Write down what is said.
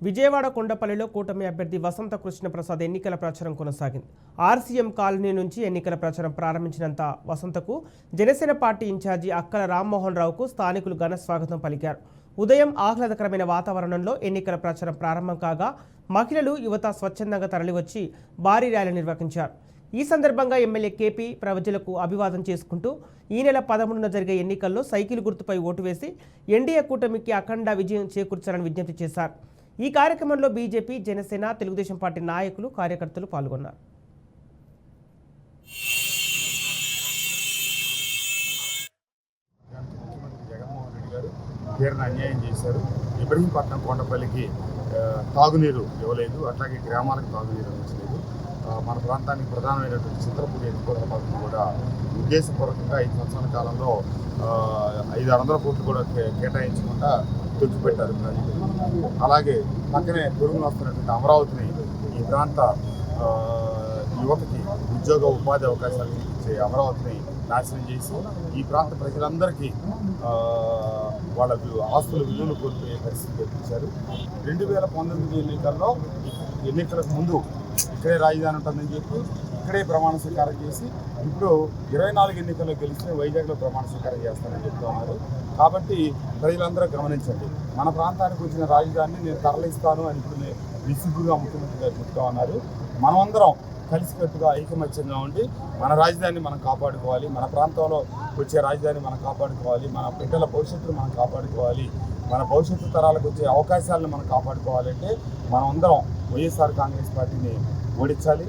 విజయవాడ కొండపల్లిలో కూటమి అభ్యర్థి వసంత కృష్ణప్రసాద్ ఎన్నికల ప్రచారం కొనసాగింది. ఆర్సీఎం కాలనీ నుంచి ఎన్నికల ప్రచారం ప్రారంభించినంత వసంతకు జనసేన పార్టీ ఇన్ఛార్జి అక్కల రామ్మోహన్ రావుకు స్థానికులు ఘన స్వాగతం పలికారు. ఉదయం ఆహ్లాదకరమైన వాతావరణంలో ఎన్నికల ప్రచారం ప్రారంభం కాగా మహిళలు, యువత స్వచ్ఛందంగా తరలివచ్చి భారీ ర్యాలీ నిర్వహించారు. ఈ సందర్భంగా ఎమ్మెల్యే కేపీ ప్రజలకు అభివాదం చేసుకుంటూ ఈ నెల 13న జరిగే ఎన్నికల్లో సైకిల్ గుర్తుపై ఓటు వేసి ఎన్డీఏ కూటమికి అఖండ విజయం చేకూర్చాలని విజ్ఞప్తి చేశారు. ఈ కార్యక్రమంలో బీజేపీ, జనసేన, తెలుగుదేశం పార్టీ నాయకులు, కార్యకర్తలు పాల్గొన్నారు. జగన్మోహన్ రెడ్డి గారు తీరని అన్యాయం చేశారు. ఇబ్రహీంపట్నం కొండపల్లికి తాగునీరు ఇవ్వలేదు, అట్లాగే గ్రామాలకు తాగునీరు అందించలేదు. మన ప్రాంతానికి ప్రధానమైనటువంటి చింతలపూడి ఎత్తిపోతల పథకం కూడా ఉద్దేశపూర్వకంగా 5 సంవత్సరాల కాలంలో 500 కోట్లు కూడా కేటాయించకుండా తెచ్చిపెట్టారు ప్రజలు. అలాగే పక్కనే పొరుగున వస్తున్నటువంటి అమరావతిని ఈ ప్రాంత యువతకి ఉద్యోగ ఉపాధి అవకాశాలు ఇచ్చే అమరావతిని నాశనం చేసి ఈ ప్రాంత ప్రజలందరికీ వాళ్ళ ఆస్తుల విలువలు కోల్పోయే పరిస్థితి కల్పించారు. 2019 ఎన్నికలకు ముందు ఇక్కడే రాజధాని ఉంటుందని చెప్పి ఇక్కడే ప్రమాణ స్వీకారం చేసి ఇప్పుడు 24 ఎన్నికల్లో గెలిస్తే వైజాగ్లో ప్రమాణ స్వీకారం చేస్తానని చెప్తా ఉన్నారు. కాబట్టి ప్రజలందరూ గమనించండి, మన ప్రాంతానికి వచ్చిన రాజధానిని నేను తరలిస్తాను అని ఇప్పుడు విసుగుగా ముఖ్యమంత్రి గారు చెప్తా ఉన్నారు. మనమందరం కలిసికట్టుగా ఐకమత్యంగా ఉండి మన రాజధానిని మనం కాపాడుకోవాలి, మన ప్రాంతంలో వచ్చే రాజధాని మనం కాపాడుకోవాలి, మన బిడ్డల భవిష్యత్తును మనం కాపాడుకోవాలి, మన భవిష్యత్తు తరాలకు వచ్చే అవకాశాలను మనం కాపాడుకోవాలంటే మనమందరం వైఎస్ఆర్ కాంగ్రెస్ పార్టీని ఓడించాలి.